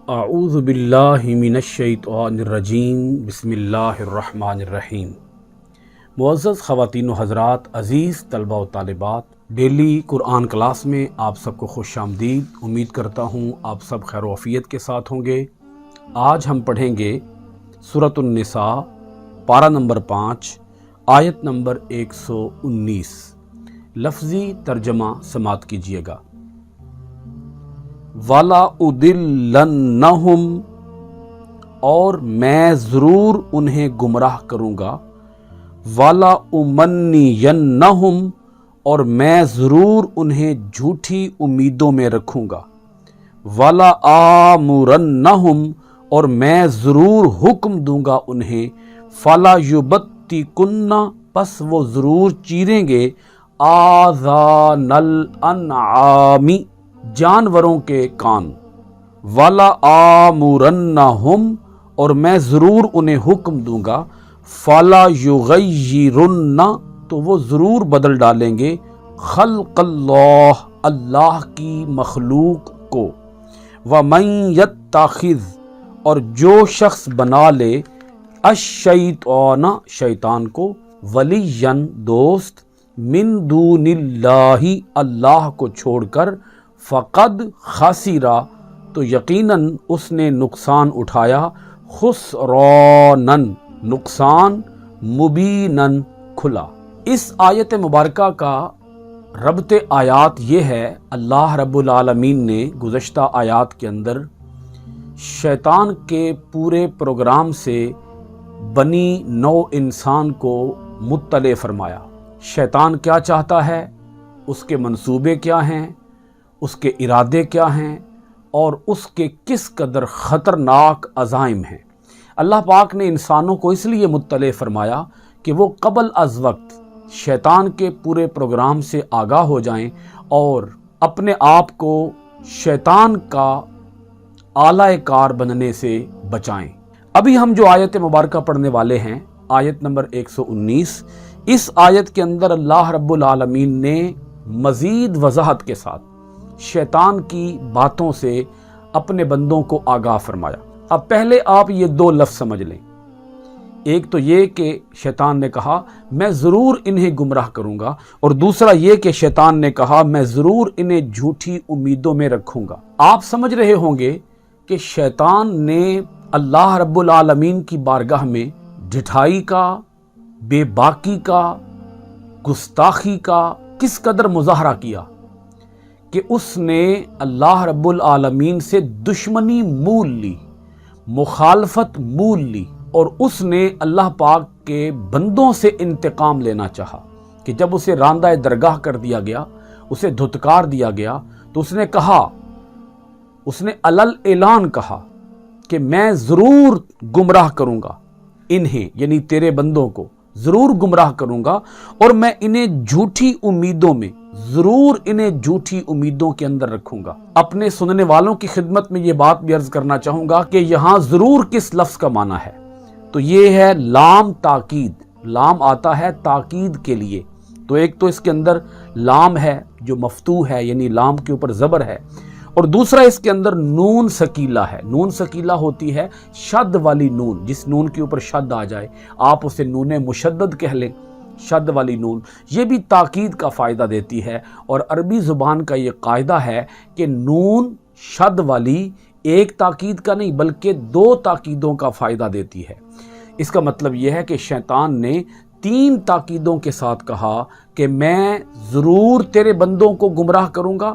اعوذ باللہ من الشیطان الرجیم بسم اللہ الرحمن الرحیم۔ معزز خواتین و حضرات، عزیز طلبہ و طالبات، ڈیلی قرآن کلاس میں آپ سب کو خوش آمدید۔ امید کرتا ہوں آپ سب خیر و عافیت کے ساتھ ہوں گے۔ آج ہم پڑھیں گے سورۃ النساء، پارہ نمبر 5، آیت نمبر 119۔ لفظی ترجمہ سماعت کیجیے گا۔ وَلَا أُضِلَّنَّهُمْ، اور میں ضرور انہیں گمراہ کروں گا۔ وَلَا أُمَنِّيَنَّهُمْ، اور میں ضرور انہیں جھوٹی امیدوں میں رکھوں گا۔ وَلَا آمُرَنَّهُمْ، اور میں ضرور حکم دوں گا انہیں۔ فَلَا يُبَتِّكُنَّ، پس وہ ضرور چیریں گے آذَانَ الْأَنْعَامِ، جانوروں کے کان۔ وَلَا آمُرَنَّهُمْ، اور میں ضرور انہیں حکم دوں گا۔ فَلَا يُغَيِّرُنَّ، تو وہ ضرور بدل ڈالیں گے خلق اللہ، اللہ کی مخلوق کو۔ وَمَن يَتَّخِذْ، اور جو شخص بنا لے الشیطان، شیطان کو، ولیًا، دوست، من دون اللہ، اللہ کو چھوڑ کر، فقد خسرا، تو یقیناً اس نے نقصان اٹھایا، خسرانن، نقصان، مبینن، کھلا۔ اس آیت مبارکہ کا ربط آیات یہ ہے، اللہ رب العالمین نے گزشتہ آیات کے اندر شیطان کے پورے پروگرام سے بنی نوع انسان کو مطلع فرمایا۔ شیطان کیا چاہتا ہے، اس کے منصوبے کیا ہیں، اس کے ارادے کیا ہیں، اور اس کے کس قدر خطرناک عزائم ہیں۔ اللہ پاک نے انسانوں کو اس لیے مطلع فرمایا کہ وہ قبل از وقت شیطان کے پورے پروگرام سے آگاہ ہو جائیں اور اپنے آپ کو شیطان کا آلہ کار بننے سے بچائیں۔ ابھی ہم جو آیت مبارکہ پڑھنے والے ہیں، آیت نمبر 119، اس آیت کے اندر اللہ رب العالمین نے مزید وضاحت کے ساتھ شیطان کی باتوں سے اپنے بندوں کو آگاہ فرمایا۔ اب پہلے آپ یہ دو لفظ سمجھ لیں۔ ایک تو یہ کہ شیطان نے کہا میں ضرور انہیں گمراہ کروں گا، اور دوسرا یہ کہ شیطان نے کہا میں ضرور انہیں جھوٹی امیدوں میں رکھوں گا۔ آپ سمجھ رہے ہوں گے کہ شیطان نے اللہ رب العالمین کی بارگاہ میں ڈھٹائی کا، بے باکی کا، گستاخی کا کس قدر مظاہرہ کیا کہ اس نے اللہ رب العالمین سے دشمنی مول لی، مخالفت مول لی، اور اس نے اللہ پاک کے بندوں سے انتقام لینا چاہا کہ جب اسے راندہ درگاہ کر دیا گیا، اسے دھتکار دیا گیا، تو اس نے کہا، اس نے علل اعلان کہا کہ میں ضرور گمراہ کروں گا انہیں، یعنی تیرے بندوں کو ضرور گمراہ کروں گا، اور میں انہیں جھوٹی امیدوں میں، ضرور انہیں جھوٹی امیدوں کے اندر رکھوں گا۔ اپنے سننے والوں کی خدمت میں یہ بات بھی عرض کرنا چاہوں گا کہ یہاں ضرور کس لفظ کا معنی ہے، تو یہ ہے لام تاکید۔ لام آتا ہے تاکید کے لیے، تو ایک تو اس کے اندر لام ہے جو مفتوح ہے، یعنی لام کے اوپر زبر ہے، اور دوسرا اس کے اندر نون ثقیلہ ہے۔ نون ثقیلہ ہوتی ہے شد والی نون، جس نون کے اوپر شد آ جائے آپ اسے نون مشدد کہہ لیں، شد والی نون، یہ بھی تاکید کا فائدہ دیتی ہے۔ اور عربی زبان کا یہ قاعدہ ہے کہ نون شد والی ایک تاکید کا نہیں بلکہ دو تاکیدوں کا فائدہ دیتی ہے۔ اس کا مطلب یہ ہے کہ شیطان نے 3 تاکیدوں کے ساتھ کہا کہ میں ضرور تیرے بندوں کو گمراہ کروں گا،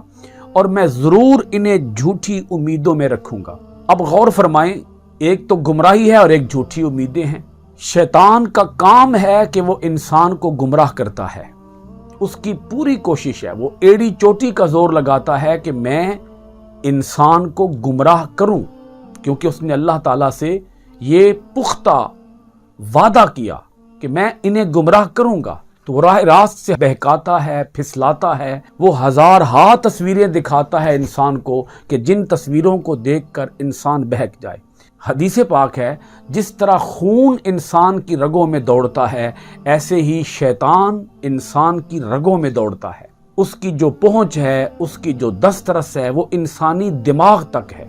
اور میں ضرور انہیں جھوٹی امیدوں میں رکھوں گا۔ اب غور فرمائیں، ایک تو گمراہی ہے اور ایک جھوٹی امیدیں ہیں۔ شیطان کا کام ہے کہ وہ انسان کو گمراہ کرتا ہے، اس کی پوری کوشش ہے، وہ ایڑی چوٹی کا زور لگاتا ہے کہ میں انسان کو گمراہ کروں، کیونکہ اس نے اللہ تعالیٰ سے یہ پختہ وعدہ کیا کہ میں انہیں گمراہ کروں گا، تو وہ راہ راست سے بہکاتا ہے، پھسلاتا ہے، وہ ہزارہا تصویریں دکھاتا ہے انسان کو کہ جن تصویروں کو دیکھ کر انسان بہک جائے۔ حدیث پاک ہے، جس طرح خون انسان کی رگوں میں دوڑتا ہے، ایسے ہی شیطان انسان کی رگوں میں دوڑتا ہے۔ اس کی جو پہنچ ہے، اس کی جو دسترس ہے، وہ انسانی دماغ تک ہے۔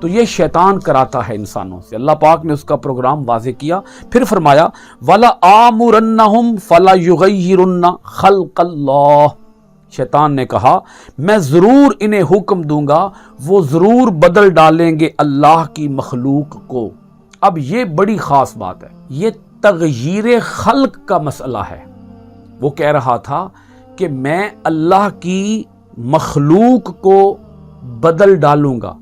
تو یہ شیطان کراتا ہے انسانوں سے. اللہ پاک نے اس کا پروگرام واضح کیا. پھر فرمایا وَلَا آمُرَنَّهُمْ فَلَا يُغَيِّرُنَّ خَلْقَ اللَّهِ. شیطان نے کہا میں ضرور انہیں حکم دوں گا، وہ ضرور بدل ڈالیں گے اللہ کی مخلوق کو. اب یہ بڑی خاص بات ہے، یہ تغییر خلق کا مسئلہ ہے. وہ کہہ رہا تھا کہ میں اللہ کی مخلوق کو بدل ڈالوں گا،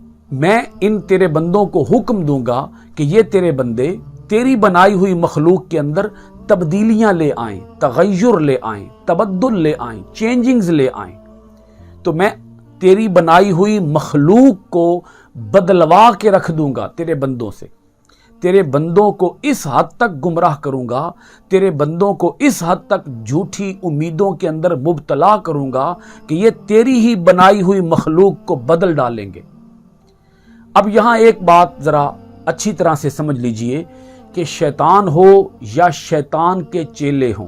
میں ان تیرے بندوں کو حکم دوں گا کہ یہ تیرے بندے تیری بنائی ہوئی مخلوق کے اندر تبدیلیاں لے آئیں، تغیر لے آئیں، تبدل لے آئیں، چینجنگز لے آئیں. تو میں تیری بنائی ہوئی مخلوق کو بدلوا کے رکھ دوں گا تیرے بندوں سے. تیرے بندوں کو اس حد تک گمراہ کروں گا، تیرے بندوں کو اس حد تک جھوٹی امیدوں کے اندر مبتلا کروں گا کہ یہ تیری ہی بنائی ہوئی مخلوق کو بدل ڈالیں گے. اب یہاں ایک بات ذرا اچھی طرح سے سمجھ لیجئے کہ شیطان ہو یا شیطان کے چیلے ہوں،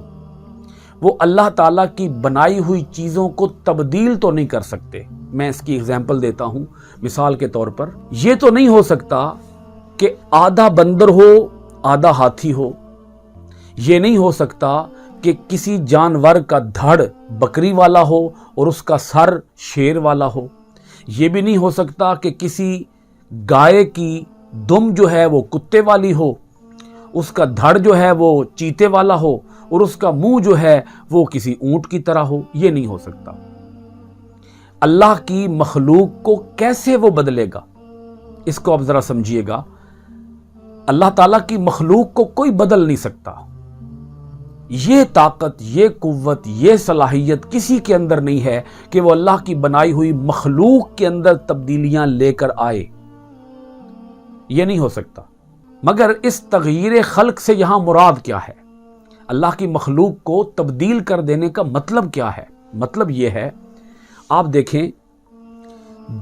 وہ اللہ تعالیٰ کی بنائی ہوئی چیزوں کو تبدیل تو نہیں کر سکتے. میں اس کی ایگزامپل دیتا ہوں. مثال کے طور پر یہ تو نہیں ہو سکتا کہ آدھا بندر ہو آدھا ہاتھی ہو. یہ نہیں ہو سکتا کہ کسی جانور کا دھڑ بکری والا ہو اور اس کا سر شیر والا ہو. یہ بھی نہیں ہو سکتا کہ کسی گائے کی دم جو ہے وہ کتے والی ہو، اس کا دھڑ جو ہے وہ چیتے والا ہو اور اس کا منہ جو ہے وہ کسی اونٹ کی طرح ہو. یہ نہیں ہو سکتا. اللہ کی مخلوق کو کیسے وہ بدلے گا؟ اس کو اب ذرا سمجھیے گا. اللہ تعالیٰ کی مخلوق کو کوئی بدل نہیں سکتا. یہ طاقت، یہ قوت، یہ صلاحیت کسی کے اندر نہیں ہے کہ وہ اللہ کی بنائی ہوئی مخلوق کے اندر تبدیلیاں لے کر آئے. یہ نہیں ہو سکتا. مگر اس تغییر خلق سے یہاں مراد کیا ہے؟ اللہ کی مخلوق کو تبدیل کر دینے کا مطلب کیا ہے؟ مطلب یہ ہے، آپ دیکھیں،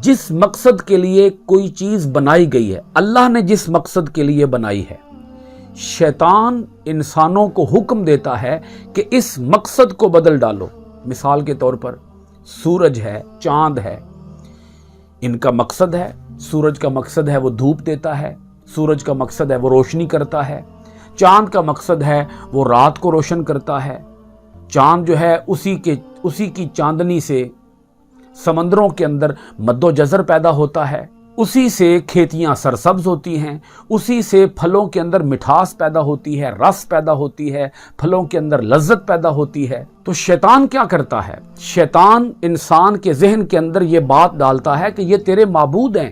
جس مقصد کے لیے کوئی چیز بنائی گئی ہے، اللہ نے جس مقصد کے لیے بنائی ہے، شیطان انسانوں کو حکم دیتا ہے کہ اس مقصد کو بدل ڈالو. مثال کے طور پر سورج ہے، چاند ہے، ان کا مقصد ہے، سورج کا مقصد ہے وہ دھوپ دیتا ہے، سورج کا مقصد ہے وہ روشنی کرتا ہے، چاند کا مقصد ہے وہ رات کو روشن کرتا ہے. چاند جو ہے اسی کی چاندنی سے سمندروں کے اندر مد و جزر پیدا ہوتا ہے، اسی سے کھیتیاں سرسبز ہوتی ہیں، اسی سے پھلوں کے اندر مٹھاس پیدا ہوتی ہے، رس پیدا ہوتی ہے، پھلوں کے اندر لذت پیدا ہوتی ہے. تو شیطان کیا کرتا ہے؟ شیطان انسان کے ذہن کے اندر یہ بات ڈالتا ہے کہ یہ تیرے معبود ہیں،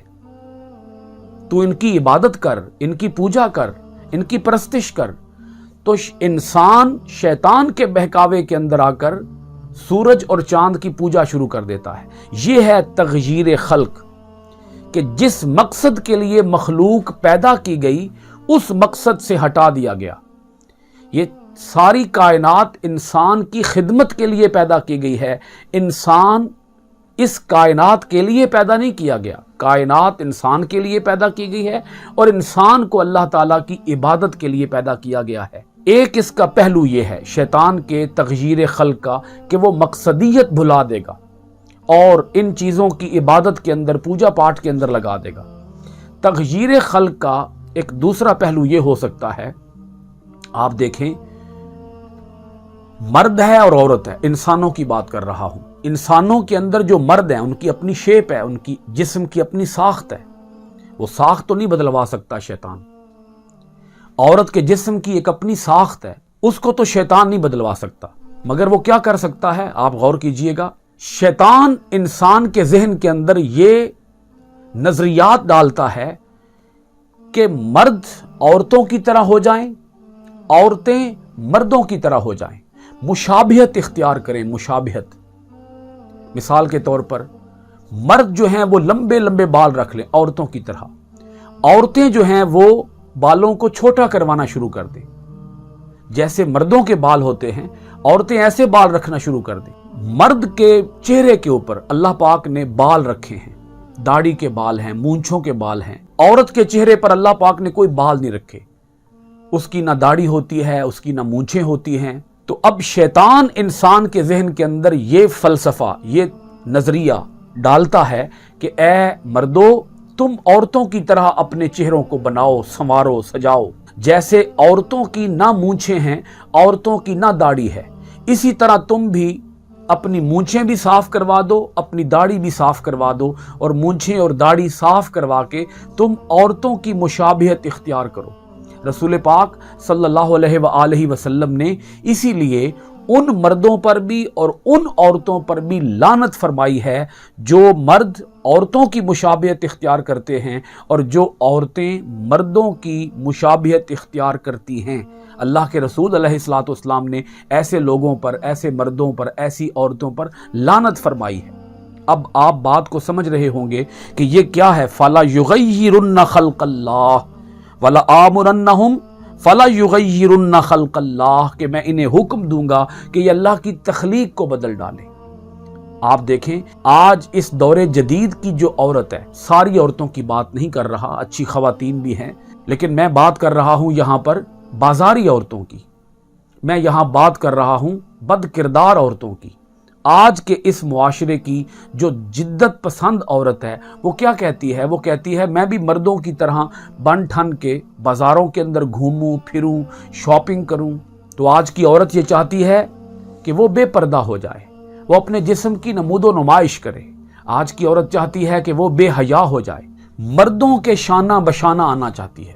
تو ان کی عبادت کر، ان کی پوجا کر، ان کی پرستش کر. تو انسان شیطان کے بہکاوے کے اندر آ کر سورج اور چاند کی پوجا شروع کر دیتا ہے. یہ ہے تغییر خلق، کہ جس مقصد کے لیے مخلوق پیدا کی گئی اس مقصد سے ہٹا دیا گیا. یہ ساری کائنات انسان کی خدمت کے لیے پیدا کی گئی ہے. انسان اس کائنات کے لیے پیدا نہیں کیا گیا. کائنات انسان کے لیے پیدا کی گئی ہے اور انسان کو اللہ تعالیٰ کی عبادت کے لیے پیدا کیا گیا ہے. ایک اس کا پہلو یہ ہے شیطان کے تغییر خلق کا کہ وہ مقصدیت بھلا دے گا اور ان چیزوں کی عبادت کے اندر، پوجا پاٹ کے اندر لگا دے گا. تغییر خلق کا ایک دوسرا پہلو یہ ہو سکتا ہے، آپ دیکھیں، مرد ہے اور عورت ہے. انسانوں کی بات کر رہا ہوں. انسانوں کے اندر جو مرد ہیں ان کی اپنی شیپ ہے، ان کی جسم کی اپنی ساخت ہے. وہ ساخت تو نہیں بدلوا سکتا شیطان. عورت کے جسم کی ایک اپنی ساخت ہے، اس کو تو شیطان نہیں بدلوا سکتا. مگر وہ کیا کر سکتا ہے؟ آپ غور کیجئے گا. شیطان انسان کے ذہن کے اندر یہ نظریات ڈالتا ہے کہ مرد عورتوں کی طرح ہو جائیں، عورتیں مردوں کی طرح ہو جائیں، مشابہت اختیار کریں. مشابہت، مثال کے طور پر مرد جو ہیں وہ لمبے لمبے بال رکھ لیں عورتوں کی طرح، عورتیں جو ہیں وہ بالوں کو چھوٹا کروانا شروع کر دیں. جیسے مردوں کے بال ہوتے ہیں عورتیں ایسے بال رکھنا شروع کر دیں. مرد کے چہرے کے اوپر اللہ پاک نے بال رکھے ہیں، داڑھی کے بال ہیں، مونچھوں کے بال ہیں. عورت کے چہرے پر اللہ پاک نے کوئی بال نہیں رکھے. اس کی نہ داڑھی ہوتی ہے، اس کی نہ مونچھیں ہوتی ہیں. تو اب شیطان انسان کے ذہن کے اندر یہ فلسفہ، یہ نظریہ ڈالتا ہے کہ اے مردو، تم عورتوں کی طرح اپنے چہروں کو بناؤ، سنوارو، سجاؤ۔ جیسے عورتوں کی نہ مونچھیں ہیں، عورتوں کی نہ داڑھی ہے، اسی طرح تم بھی اپنی مونچھیں بھی صاف کروا دو، اپنی داڑھی بھی صاف کروا دو، اور مونچھیں اور داڑھی صاف کروا کے تم عورتوں کی مشابہت اختیار کرو۔ رسول پاک صلی اللہ علیہ وآلہ وسلم نے اسی لیے ان مردوں پر بھی اور ان عورتوں پر بھی لعنت فرمائی ہے جو مرد عورتوں کی مشابہت اختیار کرتے ہیں اور جو عورتیں مردوں کی مشابہت اختیار کرتی ہیں۔ اللہ کے رسول علیہ الصلوۃ والسلام نے ایسے لوگوں پر، ایسے مردوں پر، ایسی عورتوں پر لعنت فرمائی ہے۔ اب آپ بات کو سمجھ رہے ہوں گے کہ یہ کیا ہے، فَلَا يُغَيِّرُنَّ خَلْقَ اللَّهِ وَلَا آمُرَنَّهُمْ فَلَا يُغَيِّرُنَّ خَلْقَ اللَّهِ، کہ میں انہیں حکم دوں گا کہ یہ اللہ کی تخلیق کو بدل ڈالیں۔ آپ دیکھیں آج اس دور جدید کی جو عورت ہے، ساری عورتوں کی بات نہیں کر رہا، اچھی خواتین بھی ہیں، لیکن میں بات کر رہا ہوں یہاں پر بازاری عورتوں کی، میں یہاں بات کر رہا ہوں بد کردار عورتوں کی۔ آج کے اس معاشرے کی جو جدت پسند عورت ہے وہ کیا کہتی ہے؟ وہ کہتی ہے میں بھی مردوں کی طرح بن ٹھن کے بازاروں کے اندر گھوموں پھروں، شاپنگ کروں۔ تو آج کی عورت یہ چاہتی ہے کہ وہ بے پردہ ہو جائے، وہ اپنے جسم کی نمود و نمائش کرے۔ آج کی عورت چاہتی ہے کہ وہ بے حیا ہو جائے، مردوں کے شانہ بشانہ آنا چاہتی ہے۔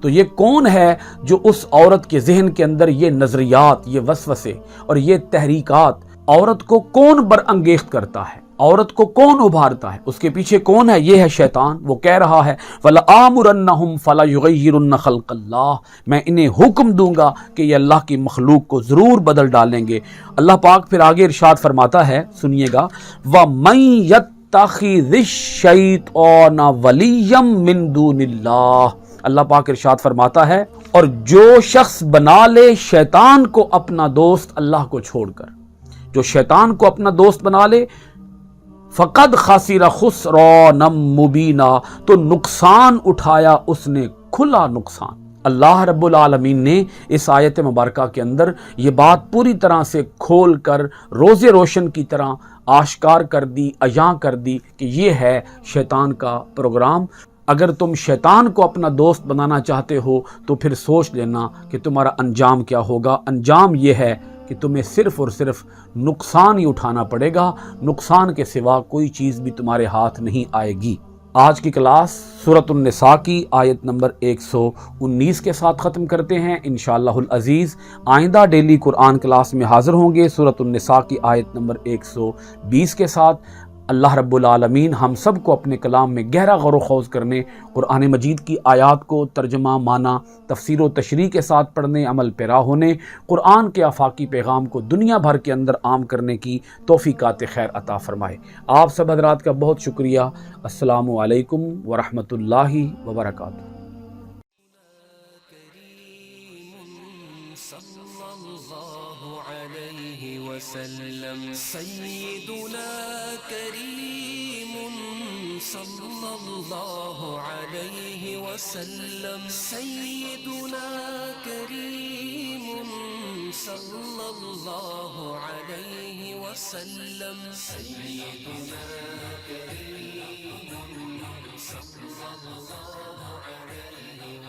تو یہ کون ہے جو اس عورت کے ذہن کے اندر یہ نظریات، یہ وسوسے اور یہ تحریکات، عورت کو کون برانگیخت کرتا ہے، عورت کو کون ابھارتا ہے؟ اس کے پیچھے کون ہے؟ یہ ہے شیطان۔ وہ کہہ رہا ہے وَلَآمُرَنَّهُمْ فَلَا يُغَيِّرُنَّ خَلْقَ اللَّهِ، میں انہیں حکم دوں گا کہ یہ اللہ کی مخلوق کو ضرور بدل ڈالیں گے۔ اللہ پاک پھر آگے ارشاد فرماتا ہے، سنیے گا، وَمَن يَتَّخِذِ الشَّيْطَانَ وَلِيًّا مِّن دُونِ اللَّهِ، اللہ پاک ارشاد فرماتا ہے، اور جو شخص بنا لے شیطان کو اپنا دوست اللہ کو چھوڑ کر، جو شیطان کو اپنا دوست بنا لے، فقد خسر خسرانا مبینا، تو نقصان اٹھایا اس نے کھلا نقصان۔ اللہ رب العالمین نے اس آیت مبارکہ کے اندر یہ بات پوری طرح سے کھول کر روز روشن کی طرح آشکار کر دی، عیاں کر دی کہ یہ ہے شیطان کا پروگرام۔ اگر تم شیطان کو اپنا دوست بنانا چاہتے ہو تو پھر سوچ لینا کہ تمہارا انجام کیا ہوگا۔ انجام یہ ہے کہ تمہیں صرف اور صرف نقصان ہی اٹھانا پڑے گا، نقصان کے سوا کوئی چیز بھی تمہارے ہاتھ نہیں آئے گی۔ آج کی کلاس سورۃ النساء کی آیت نمبر 119 کے ساتھ ختم کرتے ہیں انشاءاللہ العزیز۔ آئندہ ڈیلی قرآن کلاس میں حاضر ہوں گے سورۃ النساء کی آیت نمبر 120 کے ساتھ۔ اللہ رب العالمین ہم سب کو اپنے کلام میں گہرا غور و خوض کرنے، قرآن مجید کی آیات کو ترجمہ، معنی، تفسیر و تشریح کے ساتھ پڑھنے، عمل پیرا ہونے، قرآن کے آفاقی پیغام کو دنیا بھر کے اندر عام کرنے کی توفیقات خیر عطا فرمائے۔ آپ سب حضرات کا بہت شکریہ۔ السلام علیکم ورحمۃ اللہ وبرکاتہ۔ سيدنا كريم صلى الله عليه وسلم، سيدنا كريم صلى الله عليه وسلم، سيدنا كريم صلى الله عليه وسلم۔